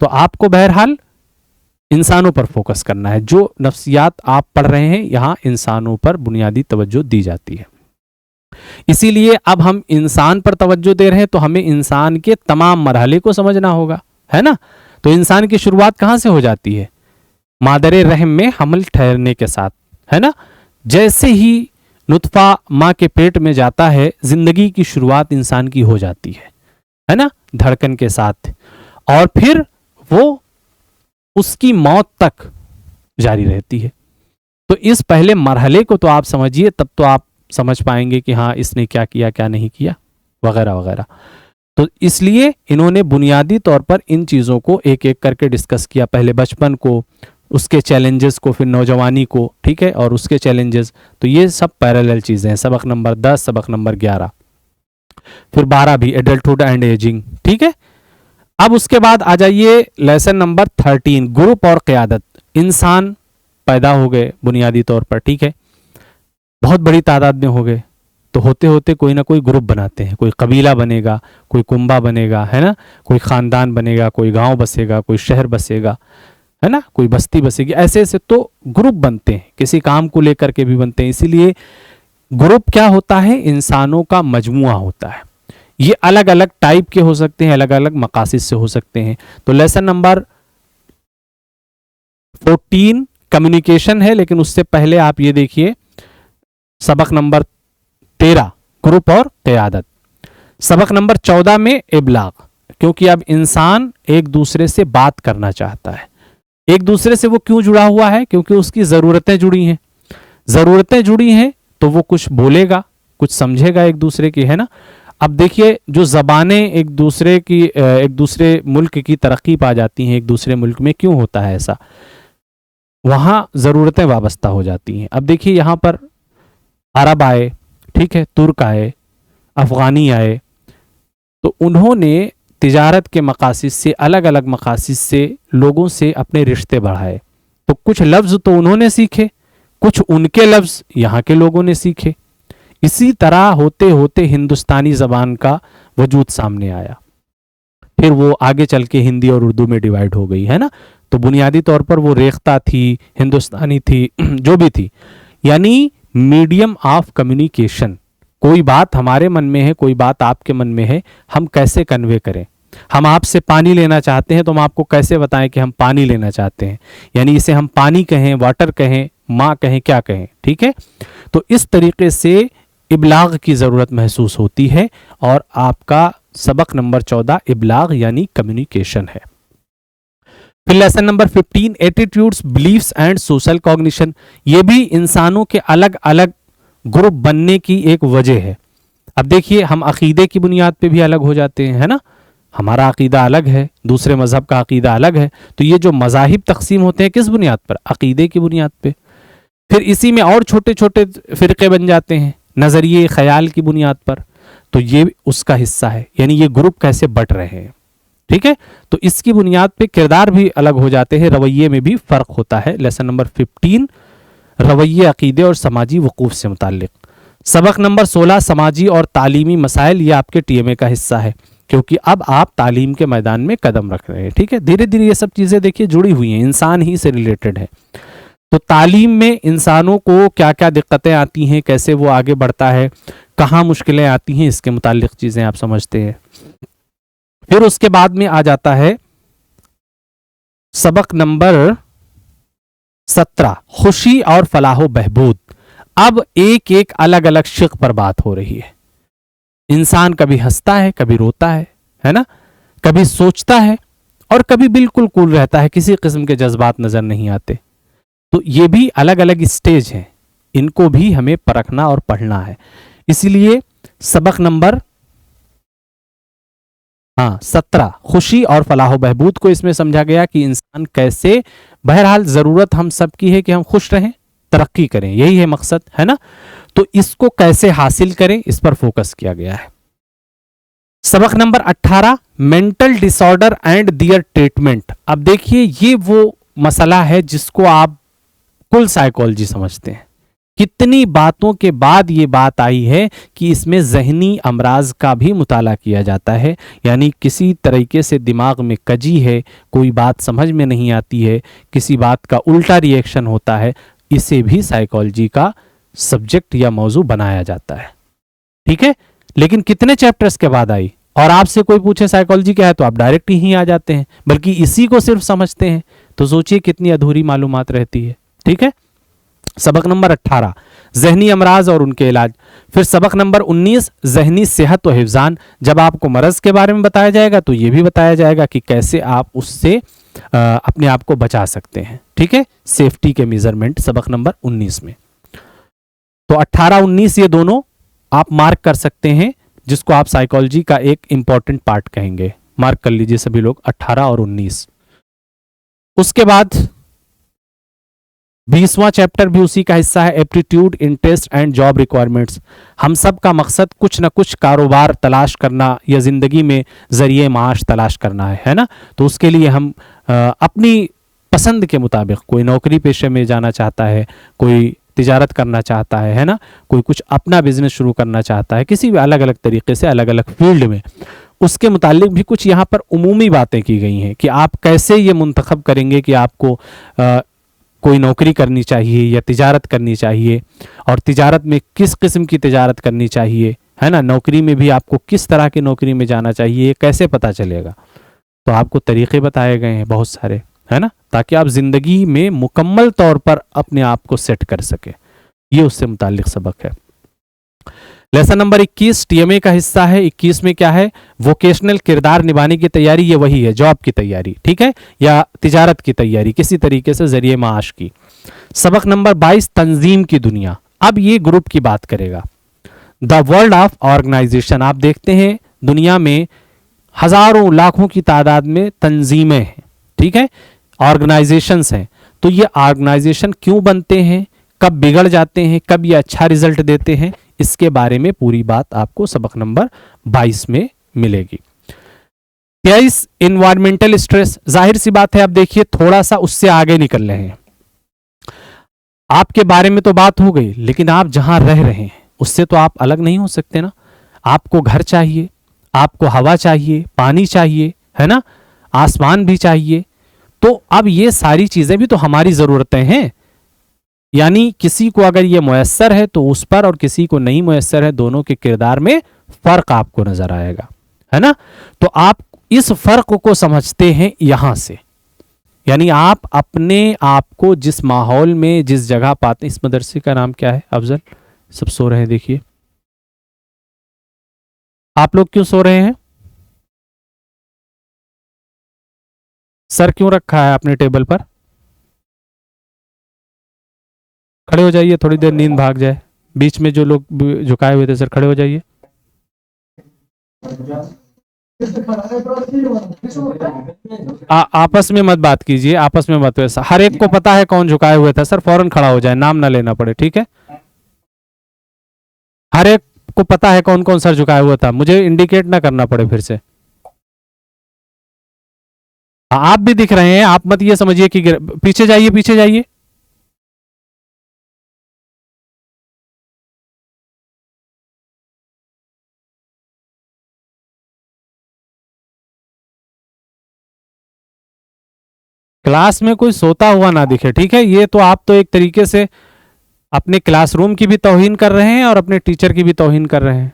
तो आपको बहरहाल इंसानों पर फोकस करना है। जो नफ्सियात आप पढ़ रहे हैं, यहां इंसानों पर बुनियादी तवज्जो दी जाती है। इसीलिए अब हम इंसान पर तवज्जो दे रहे हैं, तो हमें इंसान के तमाम मरहले को समझना होगा, है ना। तो इंसान की शुरुआत कहां से हो जाती है? मादरे रहम में हमल ठहरने के साथ, है ना। जैसे ही नुतफा माँ के पेट में जाता है, जिंदगी की शुरुआत इंसान की हो जाती है ना, धड़कन के साथ, और फिर वो उसकी मौत तक जारी रहती है। तो इस पहले मरहले को तो आप समझिए, तब तो आप समझ पाएंगे कि हाँ इसने क्या किया, क्या नहीं किया, वगैरह वगैरह। तो इसलिए इन्होंने बुनियादी तौर पर इन चीज़ों को एक एक करके डिस्कस किया। पहले बचपन को, उसके चैलेंजेस को, फिर नौजवानी को, ठीक है, और उसके चैलेंजेस। तो ये सब पैरेलल चीज़ें हैं। सबक नंबर 10, सबक नंबर 11। फिर 12 भी एडल्टहुड एंड एजिंग, ठीक है। अब उसके बाद आ जाइए लेसन नंबर 13, ग्रुप और क़यादत। इंसान पैदा हो गए बुनियादी तौर पर, ठीक है, बहुत बड़ी तादाद में हो गए, तो होते होते कोई ना कोई ग्रुप बनाते हैं, कोई कबीला बनेगा, कोई कुंबा बनेगा, है ना, कोई खानदान बनेगा, कोई गांव बसेगा, कोई शहर बसेगा, है ना, कोई बस्ती बसेगी, ऐसे ऐसे तो ग्रुप बनते हैं, किसी काम को लेकर के भी बनते हैं। इसीलिए ग्रुप क्या होता है, इंसानों का मजमुआ होता है। ये अलग अलग टाइप के हो सकते हैं, अलग अलग मकासद से हो सकते हैं। तो लेसन नंबर 14 कम्युनिकेशन है, लेकिन उससे पहले आप ये देखिए सबक नंबर 13 ग्रुप और क़यादत। सबक नंबर 14 में इबलाग, क्योंकि अब इंसान एक दूसरे से बात करना चाहता है। एक दूसरे से वो क्यों जुड़ा हुआ है, क्योंकि उसकी ज़रूरतें जुड़ी हैं। ज़रूरतें जुड़ी हैं तो वो कुछ बोलेगा, कुछ समझेगा एक दूसरे की, है ना। अब देखिए जो ज़बानें एक दूसरे मुल्क की तरक्की पा जाती हैं, एक दूसरे मुल्क में क्यों होता है ऐसा, वहाँ ज़रूरतें वाबस्ता हो जाती हैं। अब देखिए यहाँ पर अरब आए, ठीक है, तुर्क आए, अफ़गानी आए, तो उन्होंने तिजारत के मकासद से, अलग अलग मकासद से लोगों से अपने रिश्ते बढ़ाए। तो कुछ लफ्ज़ तो उन्होंने सीखे, कुछ उनके लफ्ज़ यहाँ के लोगों ने सीखे। इसी तरह होते होते हिंदुस्तानी ज़बान का वजूद सामने आया, फिर वो आगे चल के हिंदी और उर्दू में डिवाइड हो गई, है ना। तो बुनियादी तौर पर वो रेख्ता थी, हिंदुस्तानी थी, जो भी थी, यानी मीडियम ऑफ कम्युनिकेशन। कोई बात हमारे मन में है, कोई बात आपके मन में है, हम कैसे कन्वे करें। हम आपसे पानी लेना चाहते हैं तो हम आपको कैसे बताएं कि हम पानी लेना चाहते हैं, यानी इसे हम पानी कहें, वाटर कहें, माँ कहें, क्या कहें, ठीक है। तो इस तरीके से इबलाग की ज़रूरत महसूस होती है, और आपका सबक नंबर 14 इबलाग यानी कम्युनिकेशन है। फिर lesson number 15 attitudes, beliefs and social cognition. ये भी इंसानों के अलग अलग ग्रुप बनने की एक वजह है। अब देखिए हम अकीदे की बुनियाद पे भी अलग हो जाते हैं, है ना। हमारा अकीदा अलग है, दूसरे मजहब का अकीदा अलग है, तो ये जो मजाहिब तकसीम होते हैं किस बुनियाद पर, अकीदे की बुनियाद पे। फिर इसी में और छोटे छोटे फ़िरक़े बन जाते हैं नज़रिए ख्याल की बुनियाद पर, तो ये उसका हिस्सा है, यानी ये ग्रुप कैसे बट रहे हैं, ठीक है। तो इसकी बुनियाद पे किरदार भी अलग हो जाते हैं, रवैये में भी फ़र्क होता है। लेसन नंबर 15 रवैये, अकीदे और समाजी वकूफ़ से मुताल्लिक़। सबक नंबर 16 समाजी और तालीमी मसाइल, ये आपके टीएमए का हिस्सा है, क्योंकि अब आप तालीम के मैदान में कदम रख रहे हैं, ठीक है। धीरे धीरे ये सब चीज़ें देखिए जुड़ी हुई हैं, इंसान ही से रिलेटेड है। तो तालीम में इंसानों को क्या क्या दिक्कतें आती हैं, कैसे वो आगे बढ़ता है, कहाँ मुश्किलें आती हैं, इसके मुताल्लिक़ चीज़ें आप समझते हैं। फिर उसके बाद में आ जाता है सबक नंबर 17 खुशी और फलाह बहबूद। अब एक एक अलग अलग शिक पर बात हो रही है। इंसान कभी हंसता है, कभी रोता है ना, कभी सोचता है और कभी बिल्कुल कूल रहता है, किसी किस्म के जज्बात नजर नहीं आते। तो ये भी अलग अलग स्टेज हैं, इनको भी हमें परखना और पढ़ना है। इसीलिए सबक नंबर 17 खुशी और फलाह बहबूद को इसमें समझा गया कि इंसान कैसे, बहरहाल ज़रूरत हम सब की है कि हम खुश रहें, तरक्की करें, यही है मकसद, है ना। तो इसको कैसे हासिल करें, इस पर फोकस किया गया है। सबक number 18 mental disorder and their treatment. अब देखिए ये वो मसला है जिसको आप कुल साइकोलॉजी समझते हैं। कितनी बातों के बाद ये बात आई है कि इसमें जहनी अमराज का भी मुताला किया जाता है, यानी किसी तरीके से दिमाग में कजी है, कोई बात समझ में नहीं आती है, किसी बात का उल्टा रिएक्शन होता है, इसे भी साइकोलॉजी का सब्जेक्ट या मौजू बनाया जाता है, ठीक है। लेकिन कितने चैप्टर्स के बाद आई, और आपसे कोई पूछे साइकोलॉजी क्या है तो आप डायरेक्ट ही आ जाते हैं, बल्कि इसी को सिर्फ समझते हैं। तो सोचिए कितनी अधूरी मालूमात रहती है, ठीक है। सबक नंबर 18 जहनी अमराज और उनके इलाज। फिर सबक नंबर 19 जहनी सेहत व हिफ्जान। जब आपको मरज के बारे में बताया जाएगा तो यह भी बताया जाएगा कि कैसे आप उससे अपने आप को बचा सकते हैं, ठीक है, सेफ्टी के मेजरमेंट सबक नंबर 19 में। तो 18-19 ये दोनों आप मार्क कर सकते हैं, जिसको आप साइकोलॉजी का एक इंपॉर्टेंट पार्ट कहेंगे। मार्क कर लीजिए सभी लोग 18 और 19। उसके बाद 20वां चैप्टर भी उसी का हिस्सा है, aptitude, interest and job requirements. हम सब का मकसद कुछ ना कुछ कारोबार तलाश करना या जिंदगी में जरिए माश तलाश करना है ना। तो उसके लिए हम अपनी पसंद के मुताबिक, कोई नौकरी पेशे में जाना चाहता है, कोई तिजारत करना चाहता है ना, कोई कुछ अपना बिजनेस शुरू करना चाहता है, किसी भी अलग अलग तरीके से अलग अलग फील्ड में, उसके मुतालिक भी कुछ यहाँ पर उमूमी बातें की गई हैं कि आप कैसे ये मुंतखब करेंगे कि आपको कोई नौकरी करनी चाहिए या तिजारत करनी चाहिए, और तिजारत में किस किस्म की तिजारत करनी चाहिए, है ना। नौकरी में भी आपको किस तरह की नौकरी में जाना चाहिए, ये कैसे पता चलेगा। तो आपको तरीके बताए गए हैं बहुत सारे, है ना, ताकि आप जिंदगी में मुकम्मल तौर पर अपने आप को सेट कर सके। ये उससे मुतालिक सबक है। लेसन नंबर 21 टीएमए का हिस्सा है। 21 में क्या है, वोकेशनल किरदार निभाने की तैयारी। ये वही है, जॉब की तैयारी, ठीक है, या तिजारत की तैयारी, किसी तरीके से जरिए माश की। सबक नंबर 22 तंजीम की दुनिया। अब ये ग्रुप की बात करेगा। The world of organisation. आप देखते हैं दुनिया में हजारों लाखों की तादाद में तंजीमें हैं, ठीक है, ऑर्गेनाइजेशंस हैं। तो ये ऑर्गेनाइजेशन क्यों बनते हैं, कब बिगड़ जाते हैं, कब ये अच्छा रिजल्ट देते हैं, इसके बारे में पूरी बात आपको सबक नंबर 22 में मिलेगी। 23 इन्वायरमेंटल स्ट्रेस। जाहिर सी बात है, अब देखिए थोड़ा सा उससे आगे निकल रहे हैं। आपके बारे में तो बात हो गई, लेकिन आप जहां रह रहे हैं उससे तो आप अलग नहीं हो सकते ना। आपको घर चाहिए, आपको हवा चाहिए, पानी चाहिए, है ना, आसमान भी चाहिए। तो अब ये सारी चीजें भी तो हमारी जरूरतें हैं। यानी किसी को अगर ये मुयस्सर है तो उस पर, और किसी को नहीं मुयस्सर है, दोनों के किरदार में फर्क आपको नजर आएगा, है ना। तो आप इस फर्क को समझते हैं यहां से, यानी आप अपने आप को जिस माहौल में, जिस जगह पाते हैं। इस मदरसे का नाम क्या है अफजल? सब सो रहे हैं, देखिए आप लोग क्यों सो रहे हैं? सर क्यों रखा है आपने टेबल पर? खड़े हो जाइए, थोड़ी देर नींद भाग जाए। बीच में जो लोग झुकाए हुए थे, सर खड़े हो जाइए। आपस में मत बात कीजिए, आपस में मत। हर एक को पता है कौन झुकाए हुए था, सर फौरन खड़ा हो जाए, नाम ना लेना पड़े, ठीक है। हर एक को पता है कौन कौन सर झुकाया हुआ था, मुझे इंडिकेट ना करना पड़े फिर से। आप भी दिख रहे हैं, आप मत ये समझिए कि पीछे जाइए, पीछे जाइए। क्लास में कोई सोता हुआ ना दिखे, ठीक है। ये तो आप तो एक तरीके से अपने क्लासरूम की भी तौहीन कर रहे हैं और अपने टीचर की भी तौहीन कर रहे हैं।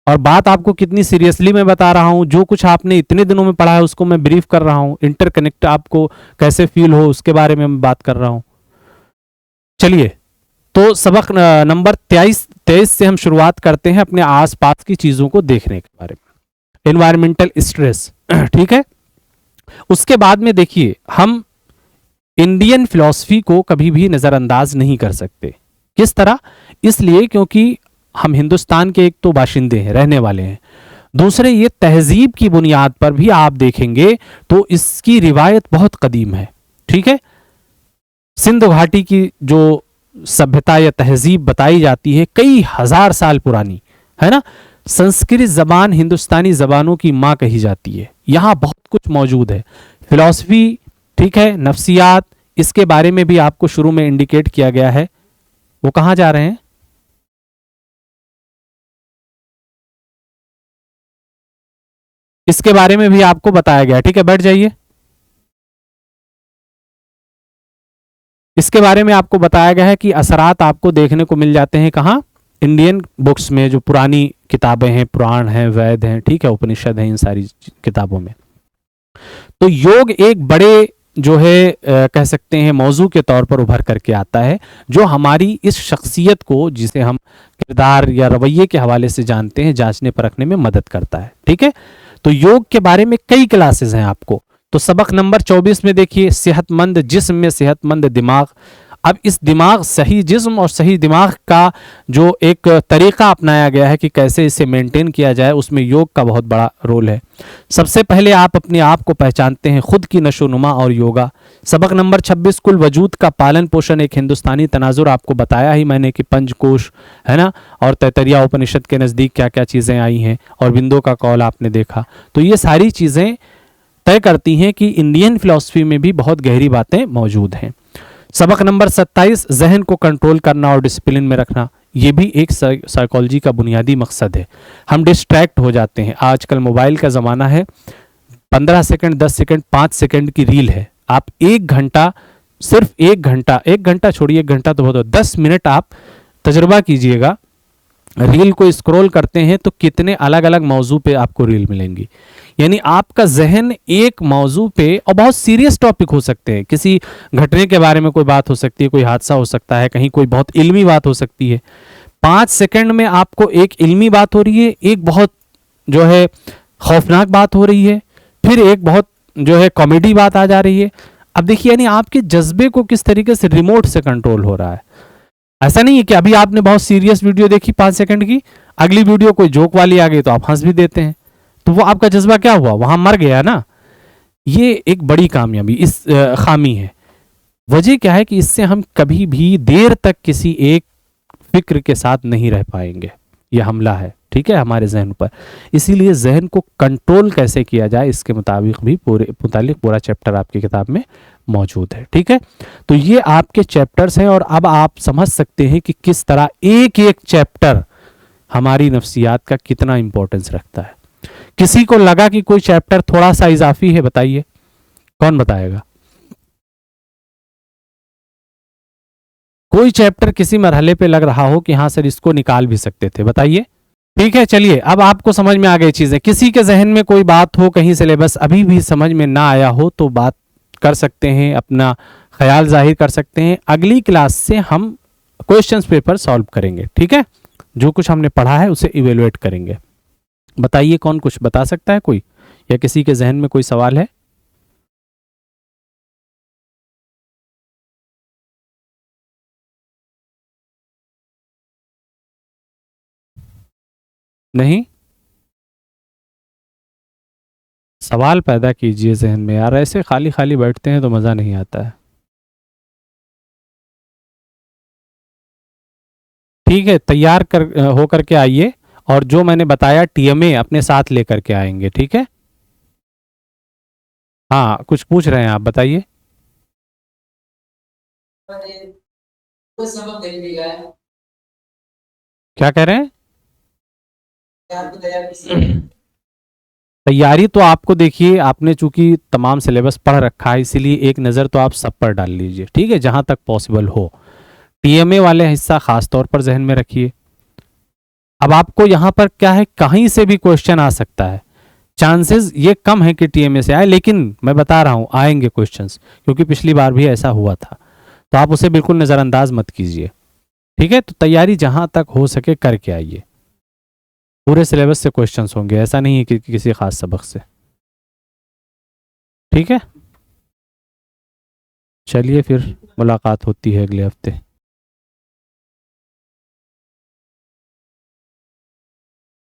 और बात आपको कितनी सीरियसली मैं बता रहा हूं, जो कुछ आपने इतने दिनों में पढ़ा है उसको मैं ब्रीफ कर रहा हूं। इंटरकनेक्ट आपको कैसे फील हो उसके बारे में मैं बात कर रहा हूं। चलिए, तो सबक नंबर 23 से हम शुरुआत करते हैं अपने आसपास की चीजों को देखने के बारे में। एनवायरमेंटल स्ट्रेस, ठीक है। उसके बाद में देखिए, हम इंडियन फिलॉसफी को कभी भी नजरअंदाज नहीं कर सकते। किस तरह? इसलिए क्योंकि हम हिंदुस्तान के एक तो बाशिंदे हैं, रहने वाले हैं। दूसरे, ये तहजीब की बुनियाद पर भी आप देखेंगे तो इसकी रिवायत बहुत कदीम है, ठीक है। सिंध घाटी की जो सभ्यता या तहजीब बताई जाती है कई हजार साल पुरानी, है ना। संस्कृत जबान हिंदुस्तानी जबानों की मां कही जाती है। यहां बहुत कुछ मौजूद है, फिलॉसफी, ठीक है, नफ्सियात, इसके बारे में भी आपको शुरू में इंडिकेट किया गया है। वो कहां जा रहे हैं? इसके बारे में भी आपको बताया गया, ठीक है, बैठ जाइए। इसके बारे में आपको बताया गया है कि असरात आपको देखने को मिल जाते हैं कहां? इंडियन बुक्स में, जो पुरानी किताबें हैं, पुराण हैं, वेद हैं, ठीक है, उपनिषद हैं, इन सारी किताबों में। तो योग एक बड़े जो है कह सकते हैं मौजू के तौर पर उभर करके आता है, जो हमारी इस शख्सियत को, जिसे हम किरदार या रवैये के हवाले से जानते हैं, जांचने परखने में मदद करता है, ठीक है। तो योग के बारे में कई क्लासेस हैं आपको। तो सबक नंबर 24 में देखिए, सेहतमंद जिस्म में सेहतमंद दिमाग। अब इस दिमाग, सही जिस्म और सही दिमाग का जो एक तरीका अपनाया गया है कि कैसे इसे मेंटेन किया जाए, उसमें योग का बहुत बड़ा रोल है। सबसे पहले आप अपने आप को पहचानते हैं, खुद की नशोनुमा और योगा। सबक नंबर 26, कुल वजूद का पालन पोषण, एक हिंदुस्तानी तनाजुर। आपको बताया ही मैंने कि पंचकोश है ना, और तैतरिया उपनिषद के नज़दीक क्या क्या चीज़ें आई हैं, और बिंदु का कौल आपने देखा। तो ये सारी चीज़ें तय करती हैं कि इंडियन फिलॉसफी में भी बहुत गहरी बातें मौजूद हैं। सबक नंबर 27, जहन को कंट्रोल करना और डिसिप्लिन में रखना। ये भी एक साइकोलॉजी का बुनियादी मकसद है। हम डिस्ट्रैक्ट हो जाते हैं, आजकल मोबाइल का ज़माना है, 15 सेकंड, 10 सेकंड, 5 सेकंड की रील है। आप 1 घंटा, सिर्फ 1 घंटा छोड़िए, 1 घंटा तो बहुत, 10 मिनट आप तजुर्बा कीजिएगा। रील को स्क्रॉल करते हैं तो कितने अलग अलग मौजू पे आपको रील मिलेंगी। यानी आपका जहन एक मौजू पे, और बहुत सीरियस टॉपिक हो सकते हैं, किसी घटने के बारे में कोई बात हो सकती है, कोई हादसा हो सकता है, कहीं कोई बहुत इल्मी बात हो सकती है। 5 सेकंड में आपको एक इल्मी बात हो रही है, एक बहुत जो है खौफनाक बात हो रही है, फिर एक बहुत जो है कॉमेडी बात आ जा रही है। अब देखिए, यानी आपके जज्बे को किस तरीके से रिमोट से कंट्रोल हो रहा है। ऐसा नहीं है कि अभी आपने बहुत सीरियस वीडियो देखी 5 सेकंड की, अगली वीडियो कोई जोक वाली आ गई तो आप हंस भी देते हैं, तो वो आपका जज्बा क्या हुआ, वहां मर गया ना। ये एक बड़ी कामयाबी, इस खामी है। वजह क्या है कि इससे हम कभी भी देर तक किसी एक फिक्र के साथ नहीं रह पाएंगे। यह हमला है, ठीक है, हमारे जहन पर। इसीलिए जहन को कंट्रोल कैसे किया जाए, इसके मुताबिक भी पूरा चैप्टर आपकी किताब में मौजूद है, ठीक है। तो ये आपके चैप्टर्स हैं, और अब आप समझ सकते हैं कि किस तरह एक एक चैप्टर हमारी नफ्सियात का कितना इंपॉर्टेंस रखता है। किसी को लगा कि कोई चैप्टर थोड़ा सा इजाफी है, बताइए, कौन बताएगा? कोई चैप्टर किसी मरहले पे लग रहा हो कि हाँ सर इसको निकाल भी सकते थे, बताइए। ठीक है, चलिए, अब आपको समझ में आ गई चीजें। किसी के जहन में कोई बात हो, कहीं सिलेबस अभी भी समझ में ना आया हो, तो बात कर सकते हैं, अपना ख्याल जाहिर कर सकते हैं। अगली क्लास से हम क्वेश्चंस पेपर सॉल्व करेंगे, ठीक है। जो कुछ हमने पढ़ा है उसे इवेलुएट करेंगे। बताइए, कौन कुछ बता सकता है कोई, या किसी के जहन में कोई सवाल है? नहीं, सवाल पैदा कीजिए जहन में यार, ऐसे खाली खाली बैठते हैं तो मज़ा नहीं आता है। ठीक है, तैयार कर हो करके आइए, और जो मैंने बताया टीएमए अपने साथ लेकर के आएंगे, ठीक है। हाँ, कुछ पूछ रहे हैं आप, बताइए। क्या कह रहे हैं? तैयारी तो आपको, देखिए, आपने चूंकि तमाम सिलेबस पढ़ रखा है, इसीलिए एक नज़र तो आप सब पर डाल लीजिए, ठीक है, जहां तक पॉसिबल हो। टीएमए वाले हिस्सा खास तौर पर जहन में रखिए। अब आपको यहां पर क्या है, कहीं से भी क्वेश्चन आ सकता है, चांसेस ये कम है कि टीएमए से आए, लेकिन मैं बता रहा हूं आएंगे क्वेश्चंस, क्योंकि पिछली बार भी ऐसा हुआ था। तो आप उसे बिल्कुल नज़रअंदाज मत कीजिए, ठीक है। तो तैयारी जहां तक हो सके करके आइए। पूरे सिलेबस से क्वेश्चंस होंगे, ऐसा नहीं है कि किसी खास सबक से, ठीक है। चलिए, फिर मुलाकात होती है अगले हफ्ते।